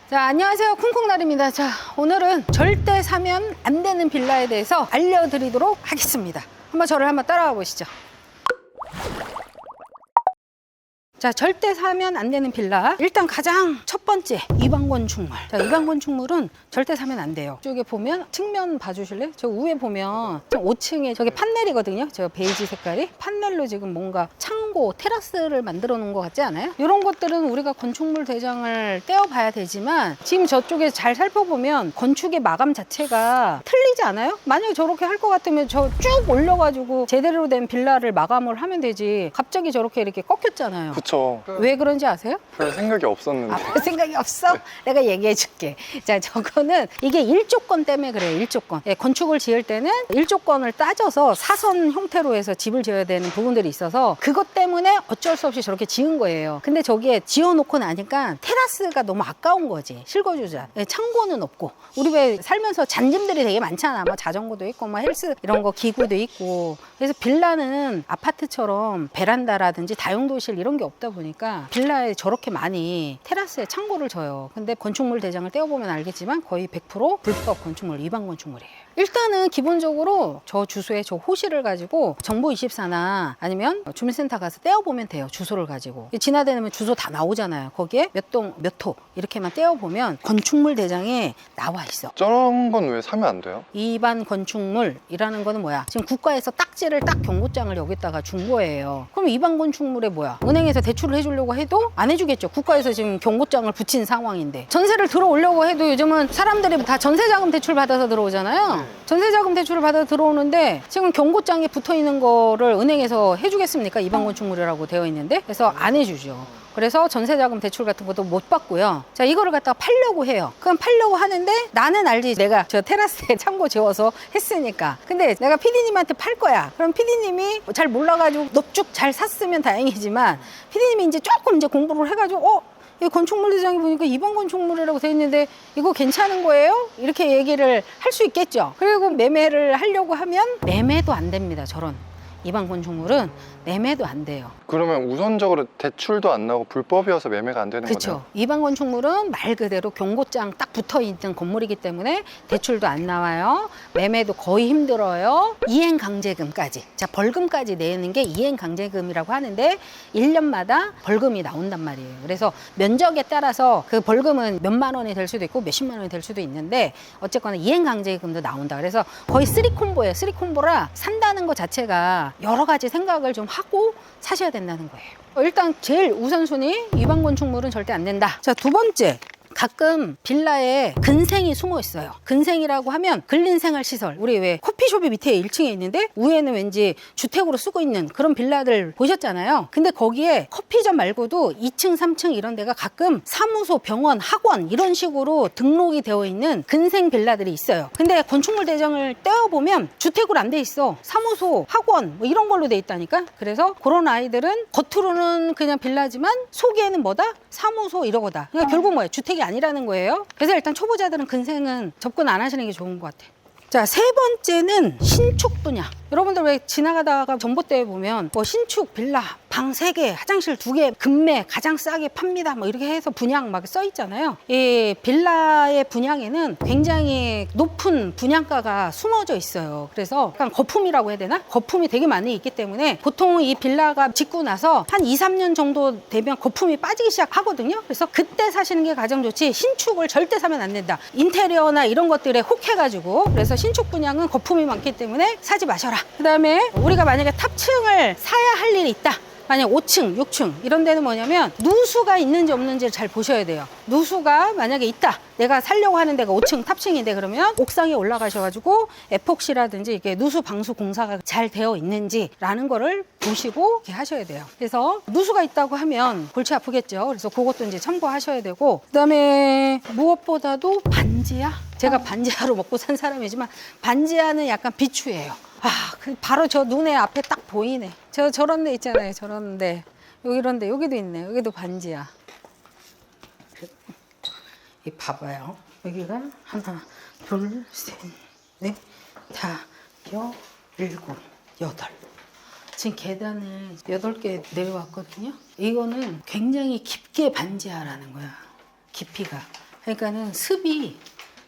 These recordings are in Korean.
자, 안녕하세요. 쿵쿵날입니다. 자, 오늘은 절대 사면 안 되는 빌라에 대해서 알려드리도록 하겠습니다. 저를 한번 따라와 보시죠. 자, 절대 사면 안 되는 빌라. 일단 가장 첫 번째, 이방 건축물. 자, 이방 건축물은 절대 사면 안 돼요. 이쪽에 보면 측면 봐주실래요? 저 위에 보면 5층에 저게 판넬이거든요. 저 베이지 색깔이. 판넬로 지금 뭔가 창고, 테라스를 만들어 놓은 것 같지 않아요? 이런 것들은 우리가 건축물 대장을 떼어봐야 되지만 지금 저쪽에 잘 살펴보면 건축의 마감 자체가 틀리지 않아요? 만약에 저렇게 할 것 같으면 저 쭉 올려가지고 제대로 된 빌라를 마감을 하면 되지. 갑자기 저렇게 이렇게 꺾였잖아요. 그쵸. 왜 그런지 아세요? 별 생각이 없었는데. 별 생각이 없어? 네. 내가 얘기해 줄게. 자, 저거는 이게 일조권 때문에 그래요. 일조권. 예, 건축을 지을 때는 일조권을 따져서 사선 형태로 해서 집을 지어야 되는 부분들이 있어서 그것 때문에 어쩔 수 없이 저렇게 지은 거예요. 근데 저기에 지어놓고 나니까 테라스가 너무 아까운 거지. 실거주자. 예, 창고는 없고. 우리 왜 살면서 잔짐들이 되게 많잖아. 뭐 자전거도 있고, 뭐 헬스 이런 거 기구도 있고. 그래서 빌라는 아파트처럼 베란다라든지 다용도실 이런 게 없다 보니까 빌라에 저렇게 많이 테라스에 창고를 져요. 근데 건축물 대장을 떼어보면 알겠지만 거의 100% 불법 건축물, 위반 건축물이에요. 일단은 기본적으로 저 주소에 저 호실을 가지고 정보24나 아니면 주민센터 가서 떼어보면 돼요. 주소를 가지고. 지나다니면 주소 다 나오잖아요. 거기에 몇 동, 몇 호 이렇게만 떼어보면 건축물 대장에 나와 있어. 저런 건 왜 사면 안 돼요? 위반 건축물이라는 거는 뭐야? 지금 국가에서 딱지를 딱 경고장을 여기다가 준 거예요. 그럼 위반 건축물에 뭐야? 은행에서 대출을 해주려고 해도 안 해주겠죠. 국가에서 지금 경고장을 붙인 상황인데 전세를 들어오려고 해도 요즘은 사람들이 다 전세자금 대출 받아서 들어오잖아요. 전세자금 대출을 받아 들어오는데 지금 경고장에 붙어있는 거를 은행에서 해주겠습니까? 위반 건축물이라고 되어 있는데 그래서 안 해주죠. 그래서 전세자금 대출 같은 것도 못 받고요. 자, 이거를 갖다가 팔려고 해요. 그럼 팔려고 하는데 나는 알지. 내가 저 테라스에 창고 지어서 했으니까. 근데 내가 PD님한테 팔 거야. 그럼 PD님이 잘 몰라가지고 넙죽 잘 샀으면 다행이지만 PD님이 이제 조금 이제 공부를 해가지고 이 건축물 대장에 보니까 위반 건축물이라고 돼 있는데 이거 괜찮은 거예요? 이렇게 얘기를 할 수 있겠죠. 그리고 매매를 하려고 하면 매매도 안 됩니다. 저런 위반 건축물은 매매도 안 돼요. 그러면 우선적으로 대출도 안 나오고 불법이어서 매매가 안 되는 그렇죠. 거네요? 위반 건축물은 말 그대로 경고장 딱 붙어있는 건물이기 때문에 대출도 안 나와요. 매매도 거의 힘들어요. 이행강제금까지. 자, 벌금까지 내는 게 이행강제금이라고 하는데 1년마다 벌금이 나온단 말이에요. 그래서 면적에 따라서 그 벌금은 몇만 원이 될 수도 있고 몇십만 원이 될 수도 있는데 어쨌거나 이행강제금도 나온다. 그래서 거의 쓰리콤보예요. 쓰리콤보라 산다는 것 자체가 여러 가지 생각을 좀 하고 사셔야 된다는 거예요. 일단 제일 우선순위 위반 건축물은 절대 안 된다. 자, 두 번째. 가끔 빌라에 근생이 숨어 있어요. 근생이라고 하면 근린생활시설. 우리 왜 커피숍이 밑에 1층에 있는데 위에는 왠지 주택으로 쓰고 있는 그런 빌라들 보셨잖아요. 근데 거기에 커피점 말고도 2층, 3층 이런 데가 가끔 사무소, 병원, 학원 이런 식으로 등록이 되어 있는 근생 빌라들이 있어요. 근데 건축물 대장을 떼어보면 주택으로 안 돼 있어. 사무소, 학원 뭐 이런 걸로 돼 있다니까. 그래서 그런 아이들은 겉으로는 그냥 빌라지만 속에는 뭐다? 사무소 이러고다. 그러니까 결국 뭐야? 주택이 아니라는 거예요. 그래서 일단 초보자들은 근생은 접근 안 하시는 게 좋은 것 같아요. 자, 세 번째는 신축 분양. 여러분들 왜 지나가다가 전봇대에 보면 뭐 신축 빌라 방 3개, 화장실 2개, 금매 가장 싸게 팝니다. 뭐 이렇게 해서 분양 막 써 있잖아요. 이 빌라의 분양에는 굉장히 높은 분양가가 숨어져 있어요. 그래서 약간 거품이라고 해야 되나? 거품이 되게 많이 있기 때문에 보통 이 빌라가 짓고 나서 한 2, 3년 정도 되면 거품이 빠지기 시작하거든요. 그래서 그때 사시는 게 가장 좋지 신축을 절대 사면 안 된다. 인테리어나 이런 것들에 혹해가지고 그래서 신축 분양은 거품이 많기 때문에 사지 마셔라. 그 다음에 우리가 만약에 탑층을 사야 할 일이 있다. 만약 5층, 6층 이런 데는 뭐냐면 누수가 있는지 없는지를 잘 보셔야 돼요. 누수가 만약에 있다. 내가 살려고 하는 데가 5층 탑층인데 그러면 옥상에 올라가셔가지고 에폭시라든지 이게 누수 방수 공사가 잘 되어 있는지라는 거를 보시고 이렇게 하셔야 돼요. 그래서 누수가 있다고 하면 골치 아프겠죠. 그래서 그것도 이제 참고하셔야 되고 그다음에 무엇보다도 반지하. 제가 반지하로 먹고 산 사람이지만 반지하는 약간 비추예요. 바로 저 눈에 앞에 딱 보이네. 저런 데 있잖아요. 저런 데. 이런 데, 여기도 있네. 여기도 반지야. 이 봐봐요. 여기가 하나, 둘, 셋, 넷, 다, 일곱, 여덟. 지금 계단을 8개 내려왔거든요. 이거는 굉장히 깊게 반지하라는 거야. 깊이가. 그러니까는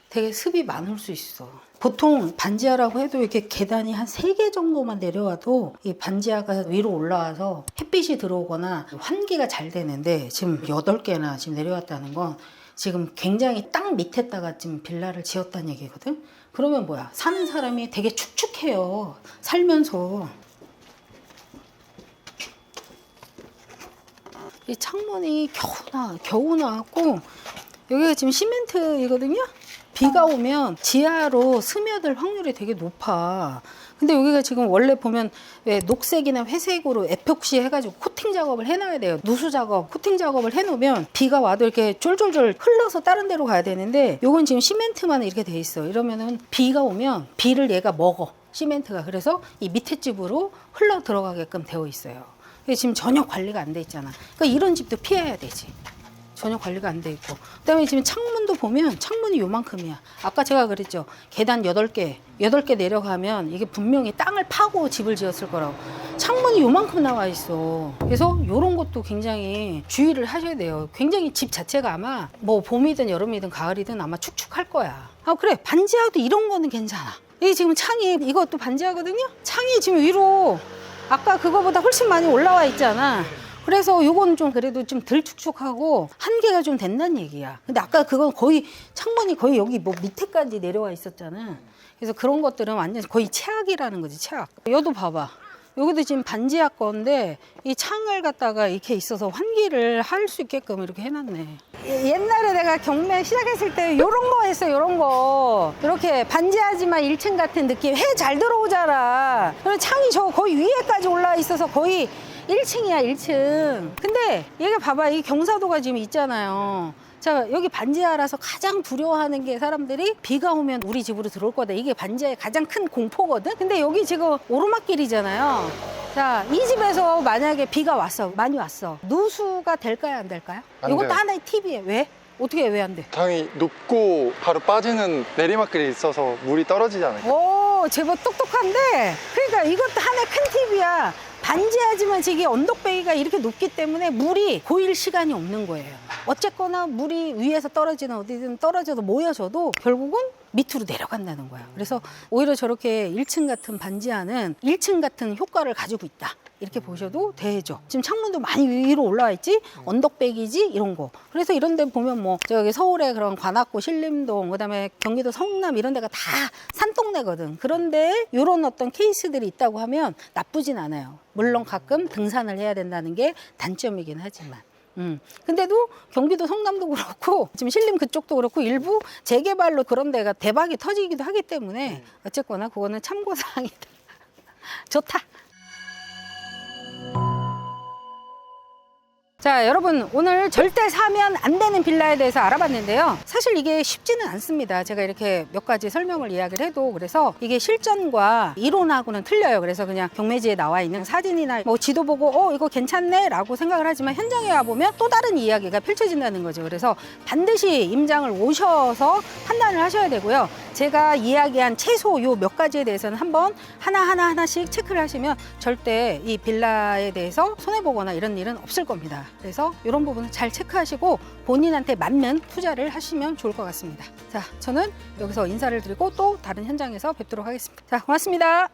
되게 습이 많을 수 있어. 보통 반지하라고 해도 이렇게 계단이 한 3개 정도만 내려와도 이 반지하가 위로 올라와서 햇빛이 들어오거나 환기가 잘 되는데 지금 8개나 지금 내려왔다는 건 지금 굉장히 땅 밑에다가 지금 빌라를 지었다는 얘기거든? 그러면 뭐야? 사는 사람이 되게 축축해요. 살면서. 이 창문이 겨우 나왔고 여기가 지금 시멘트이거든요? 비가 오면 지하로 스며들 확률이 되게 높아. 근데 여기가 지금 원래 보면 왜 녹색이나 회색으로 에폭시 해가지고 코팅 작업을 해놔야 돼요. 누수 작업, 코팅 작업을 해놓으면 비가 와도 이렇게 쫄쫄쫄 흘러서 다른 데로 가야 되는데 요건 지금 시멘트만 이렇게 돼 있어. 이러면은 비가 오면 비를 얘가 먹어. 시멘트가. 그래서 이 밑에 집으로 흘러 들어가게끔 되어 있어요. 지금 전혀 관리가 안 돼 있잖아. 그러니까 이런 집도 피해야 되지. 전혀 관리가 안 돼 있고. 그다음에 지금 창문도 보면 창문이 요만큼이야. 아까 제가 그랬죠. 계단 8개 내려가면 이게 분명히 땅을 파고 집을 지었을 거라고. 창문이 요만큼 나와 있어. 그래서 이런 것도 굉장히 주의를 하셔야 돼요. 굉장히 집 자체가 아마 뭐 봄이든 여름이든 가을이든 아마 축축할 거야. 아 그래 반지하도 이런 거는 괜찮아. 이게 지금 창이 이것도 반지하거든요. 창이 지금 위로 아까 그거보다 훨씬 많이 올라와 있잖아. 그래서 요건 좀 그래도 좀 덜 축축하고 한계가 좀 된다는 얘기야. 근데 아까 그건 거의 창문이 거의 여기 뭐 밑에까지 내려와 있었잖아. 그래서 그런 것들은 완전 거의 최악이라는 거지, 최악. 여도 봐봐. 여기도 지금 반지하 건데 이 창을 갖다가 이렇게 있어서 환기를 할 수 있게끔 이렇게 해놨네. 옛날에 내가 경매 시작했을 때 요런 거 했어, 요런 거. 이렇게 반지하지만 1층 같은 느낌. 해 잘 들어오잖아. 그리고 창이 저 거의 위에까지 올라와 있어서 거의 1층이야, 1층. 근데 얘가 봐봐, 이 경사도가 지금 있잖아요. 자, 여기 반지하라서 가장 두려워하는 게 사람들이 비가 오면 우리 집으로 들어올 거다. 이게 반지하의 가장 큰 공포거든? 근데 여기 지금 오르막길이잖아요. 자, 이 집에서 만약에 비가 왔어, 많이 왔어. 누수가 될까요, 안 될까요? 안 이것도 돼요. 하나의 팁이에요. 왜? 어떻게 왜 안 돼? 당연히 높고 바로 빠지는 내리막길이 있어서 물이 떨어지지 않을까? 오, 제법 똑똑한데? 그러니까 이것도 하나의 큰 팁이야. 반지하지만 이게 언덕배기가 이렇게 높기 때문에 물이 고일 시간이 없는 거예요. 어쨌거나 물이 위에서 떨어지는 어디든 떨어져도 모여져도 결국은 밑으로 내려간다는 거야. 그래서 오히려 저렇게 1층 같은 반지하는 1층 같은 효과를 가지고 있다. 이렇게 보셔도 되죠. 지금 창문도 많이 위로 올라와 있지? 언덕배기지? 이런 거. 그래서 이런 데 보면 뭐 저기 서울의 그런 관악구, 신림동, 그다음에 경기도 성남 이런 데가 다 산동네거든. 그런데 이런 어떤 케이스들이 있다고 하면 나쁘진 않아요. 물론 가끔 등산을 해야 된다는 게 단점이긴 하지만. 근데도 경기도 성남도 그렇고 지금 신림 그쪽도 그렇고 일부 재개발로 그런 데가 대박이 터지기도 하기 때문에 어쨌거나 그거는 참고사항이다. 좋다. 자, 여러분 오늘 절대 사면 안 되는 빌라에 대해서 알아봤는데요. 사실 이게 쉽지는 않습니다. 제가 이렇게 몇 가지 설명을 이야기를 해도 그래서 이게 실전과 이론하고는 틀려요. 그래서 그냥 경매지에 나와 있는 사진이나 뭐 지도 보고 이거 괜찮네 라고 생각을 하지만 현장에 와보면 또 다른 이야기가 펼쳐진다는 거죠. 그래서 반드시 임장을 오셔서 판단을 하셔야 되고요. 제가 이야기한 최소 요 몇 가지에 대해서는 한번 하나씩 체크를 하시면 절대 이 빌라에 대해서 손해보거나 이런 일은 없을 겁니다. 그래서 이런 부분은 잘 체크하시고 본인한테 맞는 투자를 하시면 좋을 것 같습니다. 자, 저는 여기서 인사를 드리고 또 다른 현장에서 뵙도록 하겠습니다. 자, 고맙습니다.